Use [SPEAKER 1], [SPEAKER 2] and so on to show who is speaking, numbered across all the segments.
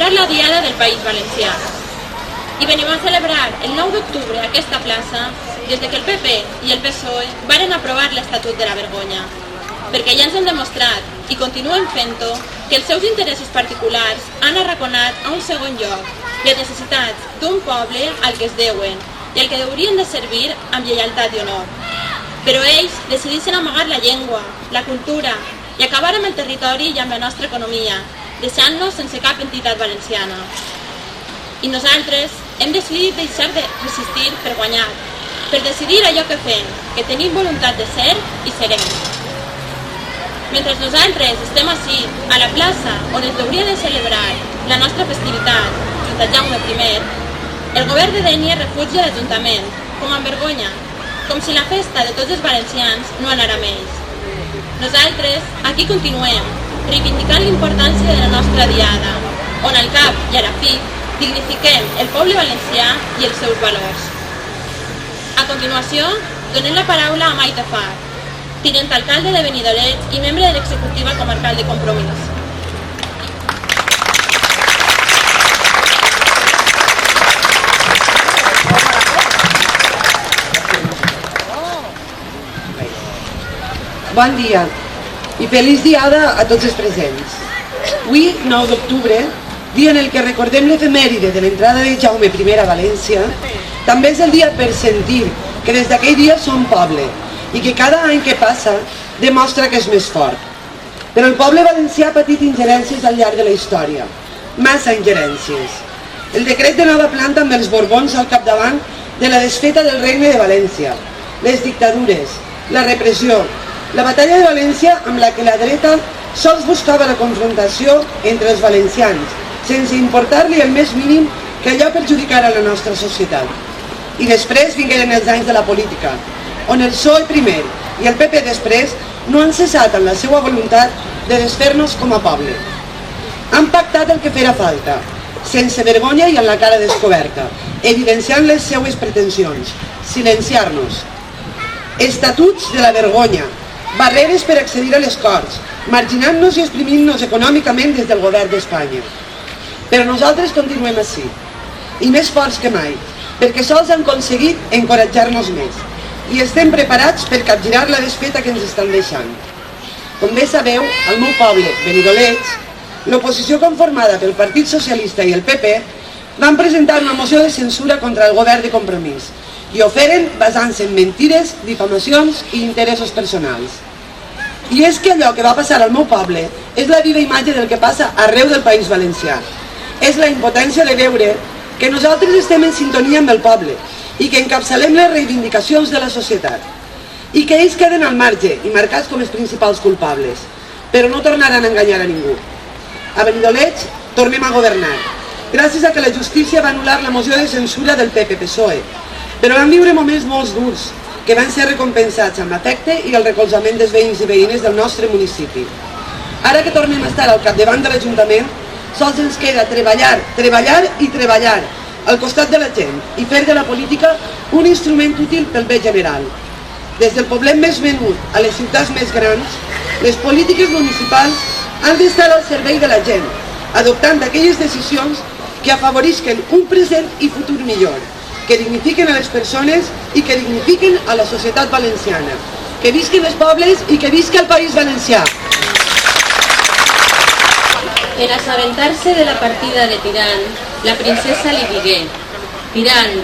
[SPEAKER 1] celebrar la Diada del País Valencià. I venim a celebrar el 9 d'octubre a aquesta plaça des que el PP i el PSOE varen aprovar l'Estatut de la Vergonya, perquè ja ens han demostrat, i continuen fent-ho, que els seus interessos particulars han arraconat a un segon lloc les necessitats d'un poble al que es deuen i al que haurien de servir amb lleialtat i honor. Però ells decideixen amagar la llengua, la cultura i acabar amb el territori i amb la nostra economia, deixant-nos sense cap entitat valenciana. I nosaltres hem decidit deixar de resistir per guanyar, per decidir allò que fem, que tenim voluntat de ser i serem. Mentre nosaltres estem ací, a la plaça on es hauria de celebrar la nostra festivitat, junt a Jaume I, el govern de Dénia refugia l'Ajuntament, com amb vergonya, com si la festa de tots els valencians no anara amb ells. Nosaltres aquí continuem, reivindicant l'importància de la nostra diada, on al cap i a la fi dignifiquem el poble valencià i els seus valors. A continuació, donem la paraula a Maite Far, tinent alcalde de Benidorm i membre de l'executiva comarcal de Compromís.
[SPEAKER 2] Bon dia i feliç diada a tots els presents. Avui, 9 d'octubre, dia en el que recordem l'efemèride de l'entrada de Jaume I a València, també és el dia per sentir que des d'aquell dia som poble i que cada any que passa demostra que és més fort. Però el poble valencià ha patit ingerències al llarg de la història, massa ingerències. El decret de nova planta amb els Borbons al capdavant de la desfeta del Regne de València, les dictadures, la repressió, la batalla de València amb la que la dreta sols buscava la confrontació entre els valencians, sense importar-li el més mínim que allò perjudicara la nostra societat. I després vingueren els anys de la política, on el PSOE primer i el PP després no han cessat en la seva voluntat de desfer-nos com a poble. Han pactat el que fera falta, sense vergonya i amb la cara descoberta, evidenciant les seues pretensions, silenciar-nos. Estatuts de la vergonya, barreres per accedir a les Corts, marginant-nos i exprimint-nos econòmicament des del govern d'Espanya. Però nosaltres continuem ací, i més forts que mai, perquè sols han aconseguit encoratjar-nos més, i estem preparats per capgirar la desfeta que ens estan deixant. Com bé sabeu, al meu poble, Benidorm, l'oposició conformada pel Partit Socialista i el PP van presentar una moció de censura contra el govern de Compromís, i ho feren basant-se en mentides, difamacions i interessos personals. I és que allò que va passar al meu poble és la viva imatge del que passa arreu del País Valencià. És la impotència de veure que nosaltres estem en sintonia amb el poble i que encapçalem les reivindicacions de la societat. I que ells queden al marge i marcats com els principals culpables, però no tornaran a enganyar a ningú. A Benidorm tornem a governar, gràcies a que la justícia va anul·lar la moció de censura del PP-PSOE, però van viure moments molt durs, que van ser recompensats amb l'afecte i el recolzament dels veïns i veïnes del nostre municipi. Ara que tornem a estar al capdavant de l'Ajuntament, sols ens queda treballar, treballar i treballar al costat de la gent i fer de la política un instrument útil pel bé general. Des del poblet més menut a les ciutats més grans, les polítiques municipals han d'estar al servei de la gent, adoptant aquelles decisions que afavorisquen un present i futur millor, que dignifiquen a les persones i que dignifiquen a la societat valenciana. Que visquen els pobles i que visca el País Valencià.
[SPEAKER 3] En assabentar-se de la partida de Tirant, la princesa li digué: Tirant,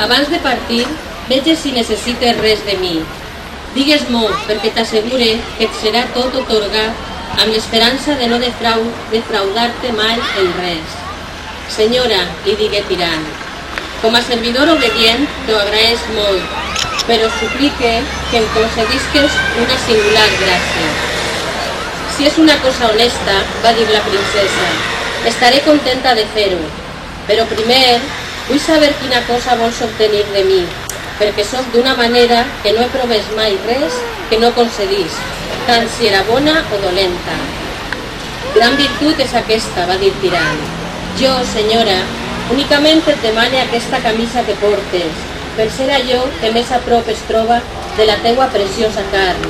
[SPEAKER 3] abans de partir, vege si necessites res de mi. Digues-m'ho, perquè t'assegure que et serà tot otorgat amb l'esperança de no defraudar-te mai en res. Senyora, li digué Tirant, com a servidor obedient t'ho agraeix molt, però suplique que em concedisques una singular gràcia. Si és una cosa honesta, va dir la princesa, estaré contenta de fer-ho, però primer vull saber quina cosa vols obtenir de mi, perquè sóc d'una manera que no he promès mai res que no concedís, tant si era bona o dolenta. Gran virtut és aquesta, va dir Tirant. Jo, senyora, únicament et demane aquesta camisa que portes, per ser allò que més a prop es troba de la teua preciosa carn,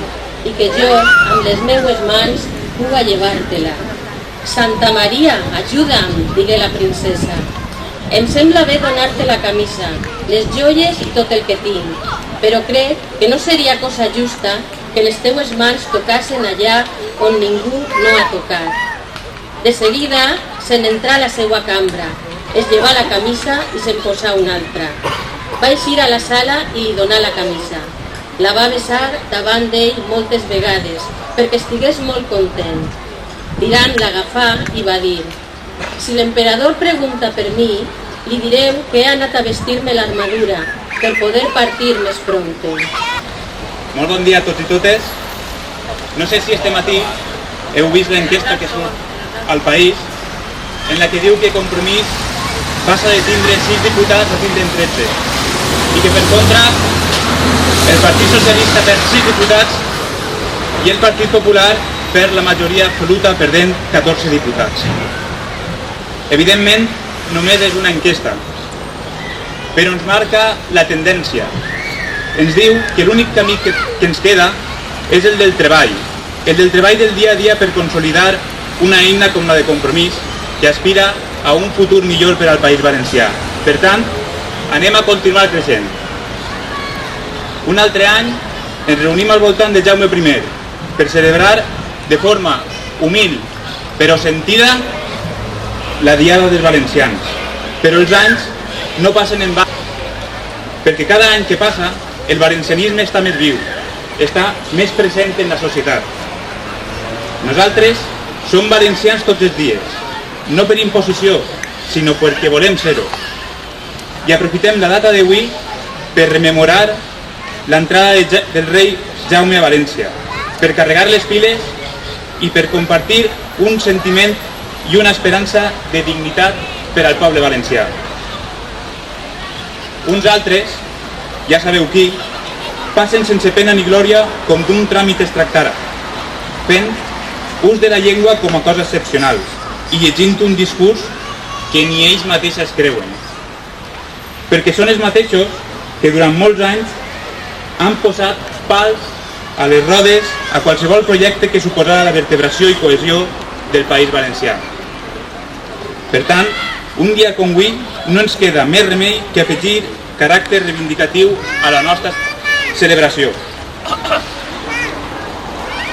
[SPEAKER 3] i que jo, amb les meues mans, puga llevar-te-la. Santa Maria, ajuda'm, digué la princesa. Em sembla bé donar-te la camisa, les joies i tot el que tinc, però crec que no seria cosa justa que les teues mans tocassen allà on ningú no ha tocat. De seguida se'n entrà a la seua cambra, es llevà la camisa i se'n posà una altra. Va eixir a la sala i li donà la camisa. La va besar davant d'ell moltes vegades, perquè estigués molt content. Tirant l'agafà i va dir: si l'emperador pregunta per mi, li direu que he anat a vestir-me l'armadura per poder partir més prompte.
[SPEAKER 4] Molt bon dia a tots i totes. No sé si este matí heu vist l'enquesta que surt al País, en la que diu que Compromís passa de tindre 6 diputats a tindre 13, i que per contra el Partit Socialista perd 6 diputats i el Partit Popular perd la majoria absoluta, perdent 14 diputats. Evidentment, només és una enquesta, però ens marca la tendència. Ens diu que l'únic camí que ens queda és el del treball del dia a dia per consolidar una eina com la de Compromís, que aspira a un futur millor per al País Valencià. Per tant, anem a continuar creixent. Un altre any ens reunim al voltant de Jaume I per celebrar de forma humil però sentida la Diada dels Valencians. Però els anys no passen en va, perquè cada any que passa el valencianisme està més viu, està més present en la societat. Nosaltres som valencians tots els dies, no per imposició, sinó perquè volem ser-ho. I aprofitem la data d'avui per rememorar l'entrada del rei Jaume a València, per carregar les piles i per compartir un sentiment i una esperança de dignitat per al poble valencià. Uns altres, ja sabeu qui, passen sense pena ni glòria com d'un tràmit es tractara, fent ús de la llengua com a cosa excepcional i llegint un discurs que ni ells mateixes creuen. Perquè són els mateixos que durant molts anys han posat pals a les rodes a qualsevol projecte que suposarà la vertebració i cohesió del País Valencià. Per tant, un dia com avui no ens queda més remei que afegir caràcter reivindicatiu a la nostra celebració.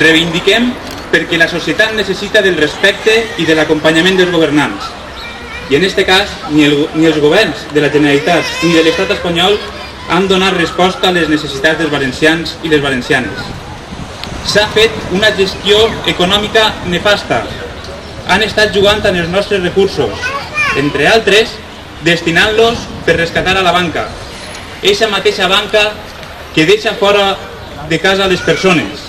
[SPEAKER 4] Reivindiquem perquè la societat necessita del respecte i de l'acompanyament dels governants. I en aquest cas, ni els governs de la Generalitat ni de l'Estat espanyol han donat resposta a les necessitats dels valencians i les valencianes. S'ha fet una gestió econòmica nefasta. Han estat jugant amb els nostres recursos, entre altres, destinant-los per rescatar a la banca. Eixa mateixa banca que deixa fora de casa les persones.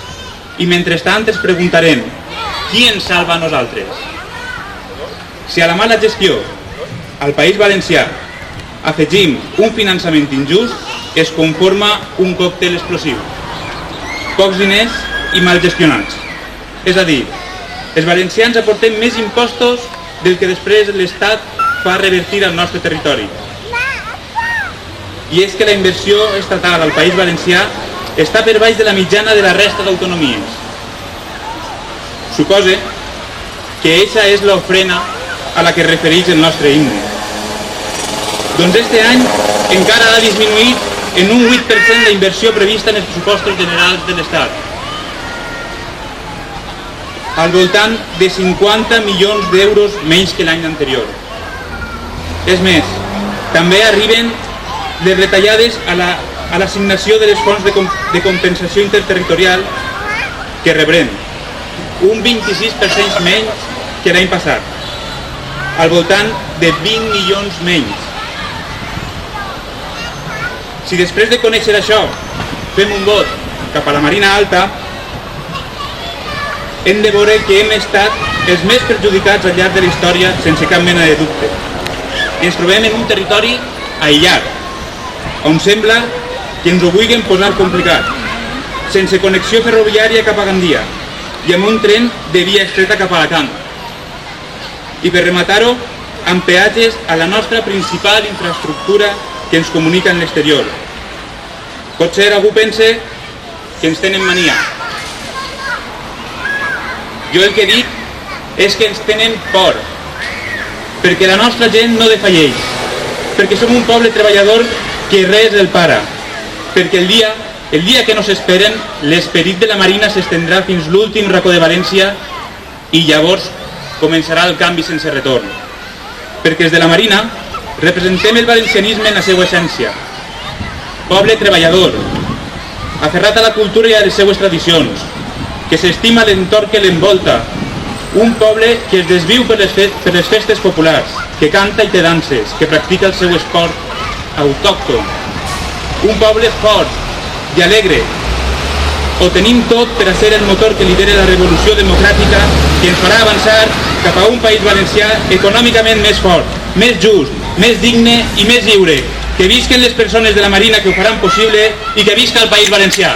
[SPEAKER 4] I mentrestant ens preguntarem, qui ens salva a nosaltres? Si a la mala gestió al País Valencià afegim un finançament injust, es conforma un còctel explosiu. Pocs diners i mal gestionats. És a dir, els valencians aportem més impostos del que després l'Estat fa revertir al nostre territori. I és que la inversió estatal al País Valencià està per baix de la mitjana de la resta d'autonomies. Supose que eixa és l'ofrena a la que es refereix el nostre himne. Doncs este any encara ha disminuït en un 8% la inversió prevista en els pressupostos generals de l'Estat, al voltant de 50 milions d'euros menys que l'any anterior. És més, també arriben les retallades a l'assignació de les fonts de compensació interterritorial que rebrem, un 26% menys que l'any passat, al voltant de 20 milions menys. Si després de conèixer això fem un vot cap a la Marina Alta, hem de veure que hem estat els més perjudicats al llarg de la història sense cap mena de dubte. Ens trobem en un territori aïllat, on sembla que ens ho vulguin posar complicat, sense connexió ferroviària cap a Gandia i amb un tren de via estreta cap a Alacant. I per rematar-ho, amb peatges a la nostra principal infraestructura que ens comunica en l'exterior. Potser algú pense que ens tenen mania. Jo el que dic és que ens tenen por, perquè la nostra gent no defalleix, perquè som un poble treballador que res el para, perquè el dia que no s'esperen, l'esperit de la Marina s'estendrà fins l'últim racó de València i llavors començarà el canvi sense retorn. Perquè els de la Marina representem el valencianisme en la seva essència. Poble treballador, aferrat a la cultura i a les seues tradicions, que s'estima l'entorn que l'envolta, un poble que es desviu per les festes populars, que canta i té danses, que practica el seu esport autòcton. Un poble fort i alegre. Ho tenim tot per a ser el motor que lidera la revolució democràtica que ens farà avançar cap a un país valencià econòmicament més fort, més just, més digne i més lliure. Que visquen les persones de la Marina que ho faran possible i que visca el País Valencià.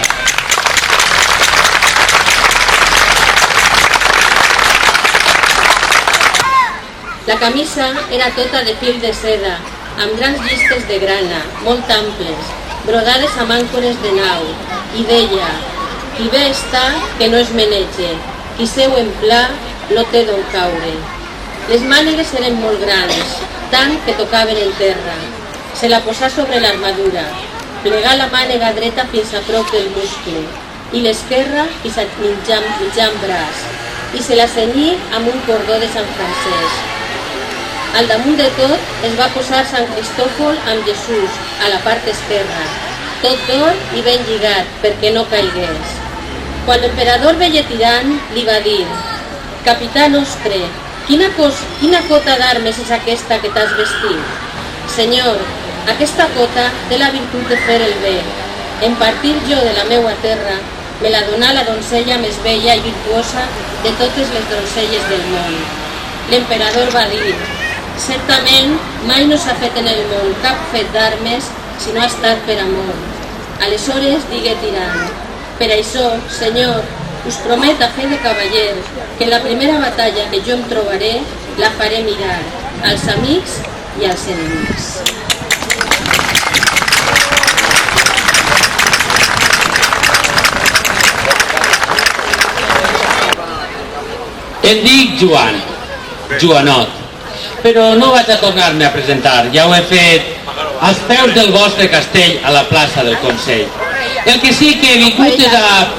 [SPEAKER 3] La camisa era tota de fil de seda, amb grans llistes de grana, molt amples, brodades amb àncores de nau, i deia: qui bé està, que no es menege, qui seu en pla, no té d'on caure. Les mànegues eren molt grans, tant que tocaven en terra. Se la posà sobre l'armadura, plegà la mànega dreta fins a prop del muscle, i l'esquerra fins a mitjan braç, i se la cenyí amb un cordó de Sant Francesc. Al damunt de tot es va posar Sant Cristòfol amb Jesús a la part esquerra, tot d'or i ben lligat perquè no caigués. Quan l'emperador veia Tirant, li va dir: capità nostre, quina cota d'armes és aquesta que t'has vestit? Senyor, aquesta cota té la virtut de fer el bé. En partir jo de la meua terra, me la donà la donzella més bella i virtuosa de totes les donzelles del món. L'emperador va dir: certament mai no s'ha fet en el món cap fet d'armes si no ha estat per amor. Aleshores digué Tirant: per això, senyor, us promet a fe de cavaller que en la primera batalla que jo em trobaré la faré mirar als amics i als enemics.
[SPEAKER 5] Em dic Joanot, però no vaig a tornar-me a presentar, ja ho he fet als peus del vostre castell a la plaça del Consell. El que sí que he vingut és a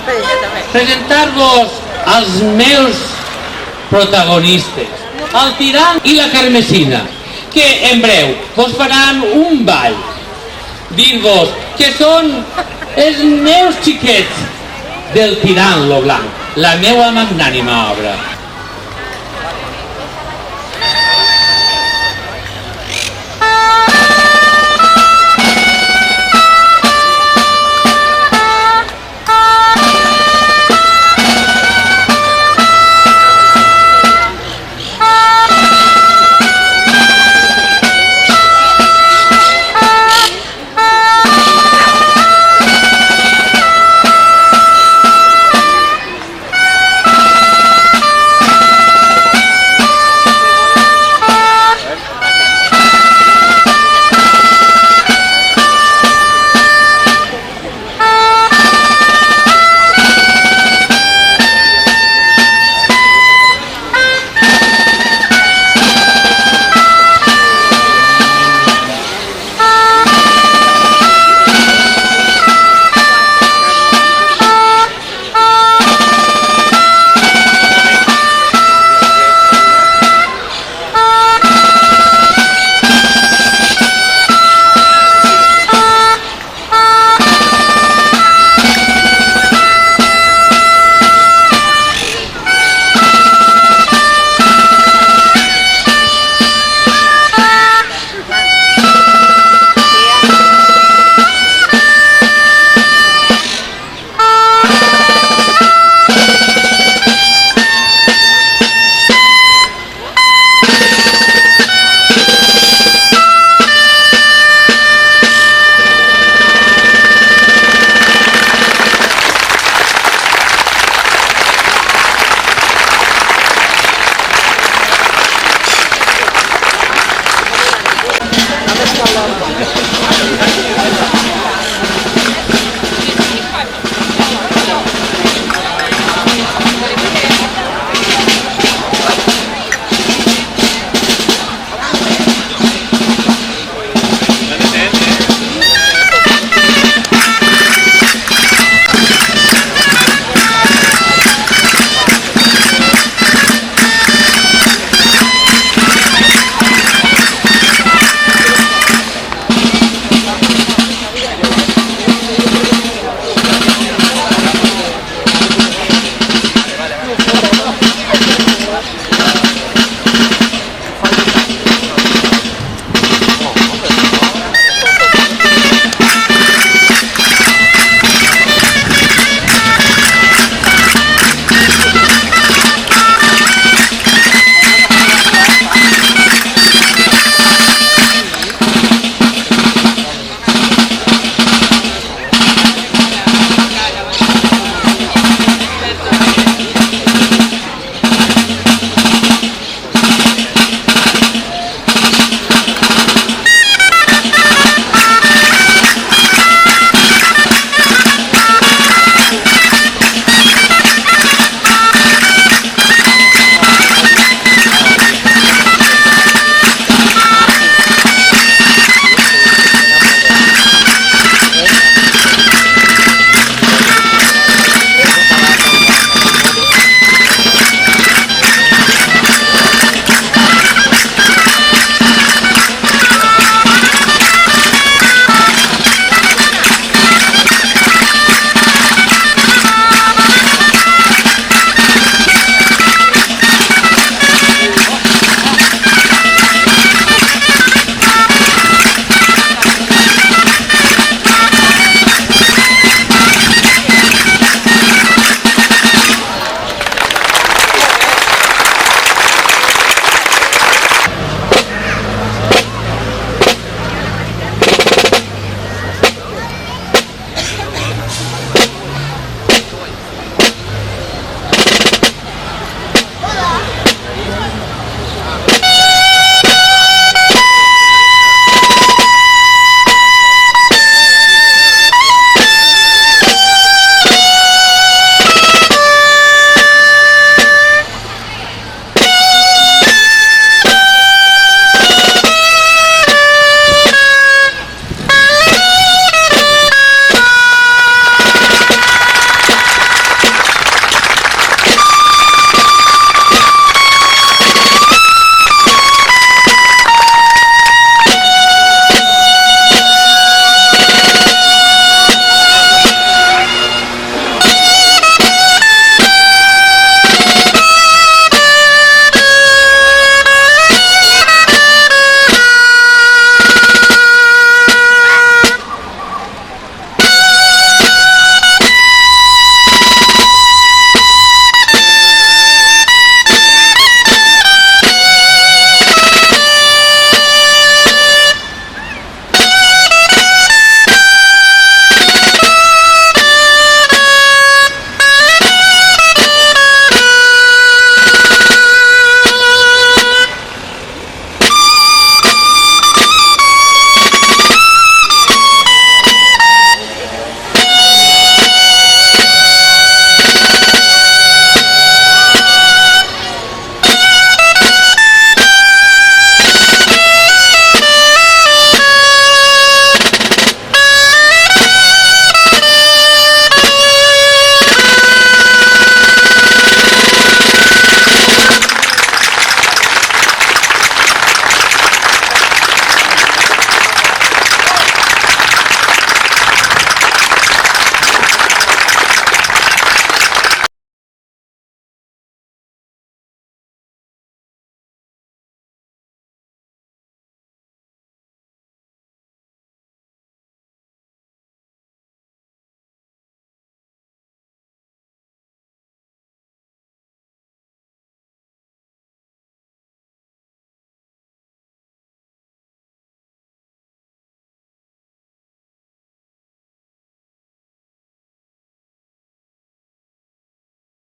[SPEAKER 5] presentar-vos els meus protagonistes, el Tirant i la Carmesina, que en breu vos faran un ball. Dir-vos que són els meus xiquets del Tirant lo Blanc, la meua magnànima obra.